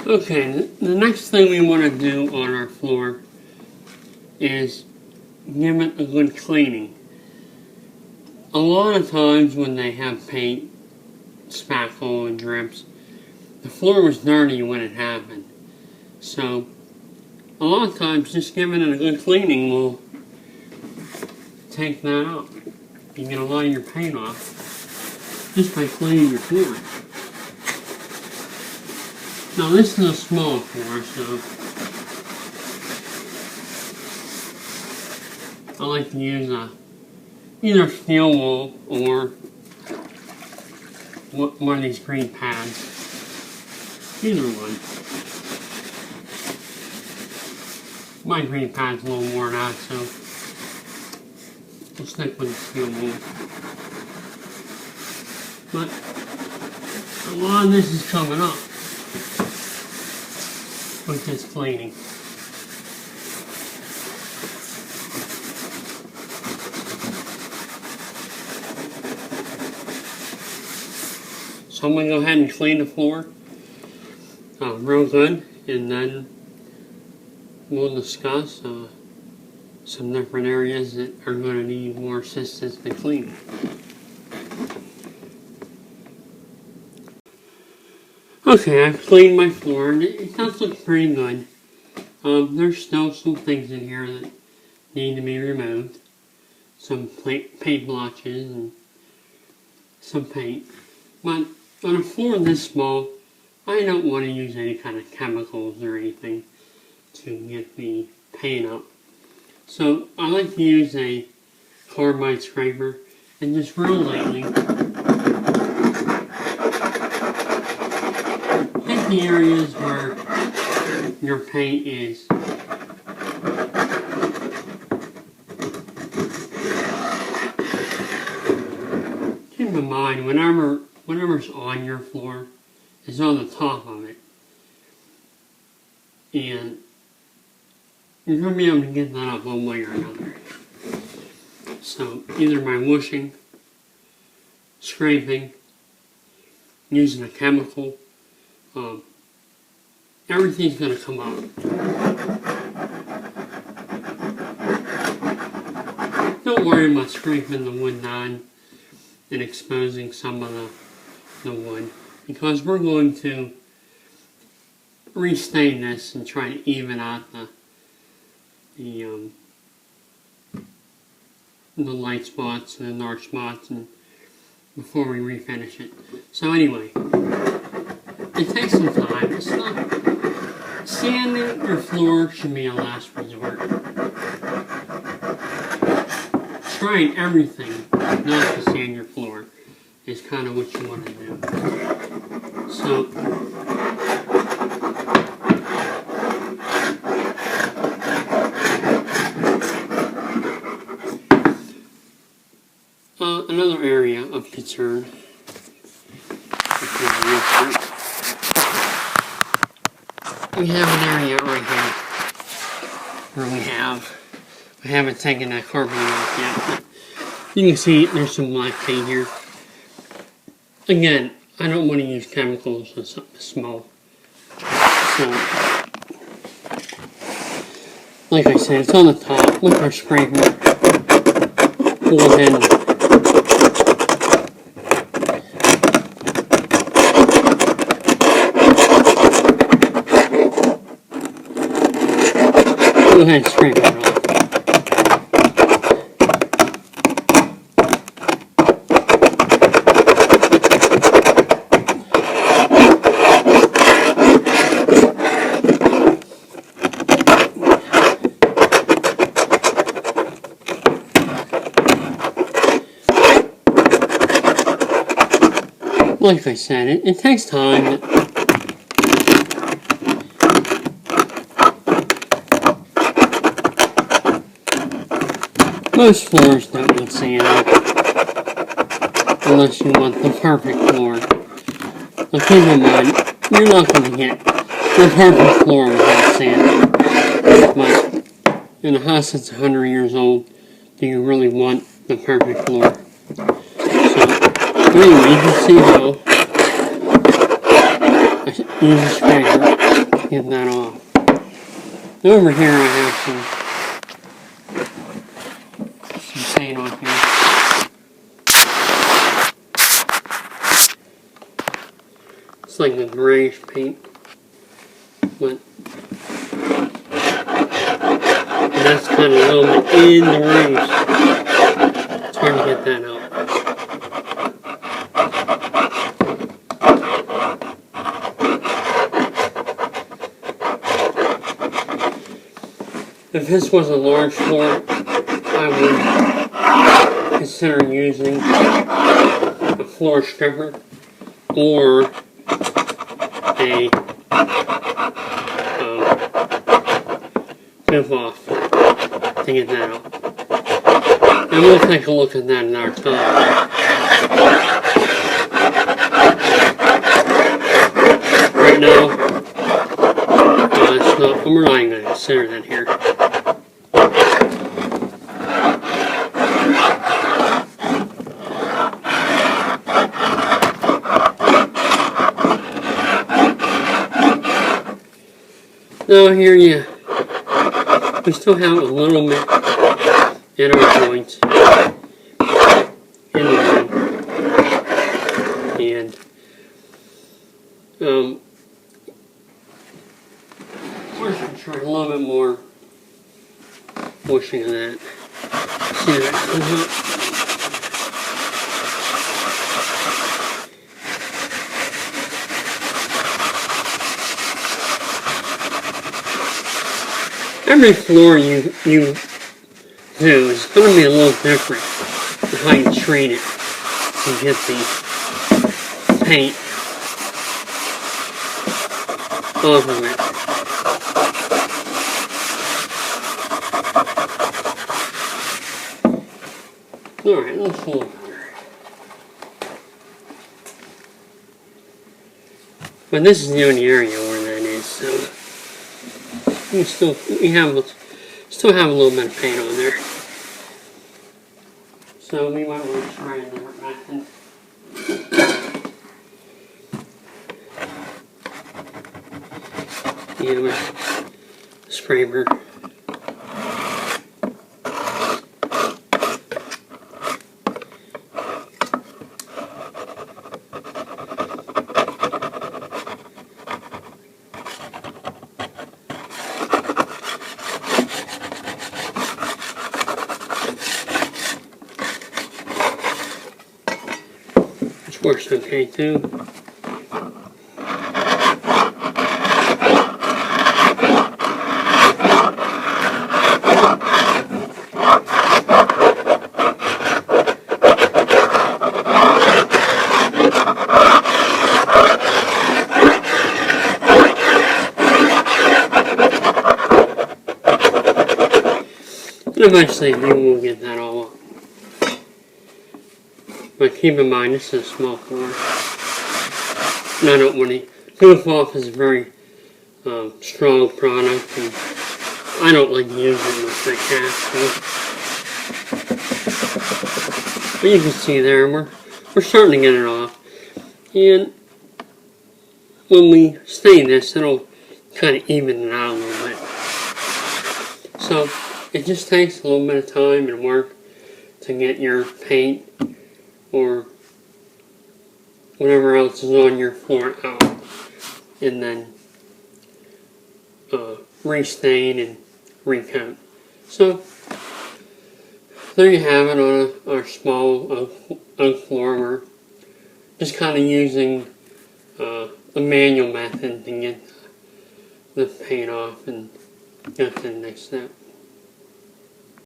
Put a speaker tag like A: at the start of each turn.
A: Okay, the next thing we want to do on our floor is give it a good cleaning. A lot of times when they have paint, spackle, and drips, the floor was dirty when it happened. So, a lot of times just giving it a good cleaning will take that out. You get a lot of your paint off just by cleaning your floor. Now this is a small floor, so I like to use either steel wool or one of these green pads. Either one. My green pad's a little worn out, so we'll stick with the steel wool. But a lot of this is coming up with this cleaning. So I'm going to go ahead and clean the floor real good, and then we'll discuss some different areas that are going to need more assistance in cleaning. Okay, I've cleaned my floor and it does look pretty good. There's still some things in here that need to be removed. Some paint blotches and some paint. But on a floor this small, I don't want to use any kind of chemicals or anything to get the paint up. So I like to use a carbide scraper and just real lightly hit the areas where your paint is. Keep in mind, whatever's on your floor is on the top of it. And you're going to be able to get that up one way or another. So either by whooshing, scraping, using a chemical, everything's going to come out. Don't worry about scraping the wood down and exposing some of the wood, because we're going to restain this and try to even out the light spots and the dark spots and before we refinish it. So anyway, it takes some time. It's not, sanding your floor should be a last resort. Trying everything not to sand your floor is kind of what you want to do. So another area of concern, we have an area right here where we haven't taken that carpet off yet. You can see there's some black paint here. Again, I don't want to use chemicals on something small. So, like I said, it's on the top with our scraper. We'll go ahead and scrape it off. Like I said, it takes time. Most floors don't need sand unless you want the perfect floor. But keep in mind, you're not going to get the perfect floor without sand. But in a house that's 100 years old, do you really want the perfect floor? So, anyway, you can see how I use a scraper get that off. Over here I have some paint on here. It's like a grayish paint, but that's kind of a little bit in the roof. It's hard to get that out. If this was a large floor, I would consider using a floor stripper or a goof off to get that out. And we'll take a look at that in our time. Right now, it's not, I'm not even going to consider that here. Now here we still have a little bit in our joints in the room, and we're going to try a little bit more pushing of that. See that comes up. Every floor you do is going to be a little different in how you treat it to get the paint off of it. Alright, let's look. But this is the only area where that is, so we still have a little bit of paint on there. So we might want to try a different method. Yeah, with a spray burn. Works okay too. And eventually we will get that all up. But keep in mind, this is a small floor. And I don't want to. Goof off is a very strong product, and I don't like to use it unless I have to. But you can see there, we're starting to get it off. And when we stain this, it'll kind of even it out a little bit. So it just takes a little bit of time and work to get your paint or whatever else is on your floor out, and then restain and recoat. So there you have it on our small oak floor. We're just kind of using a manual method to get the paint off and go to the next step.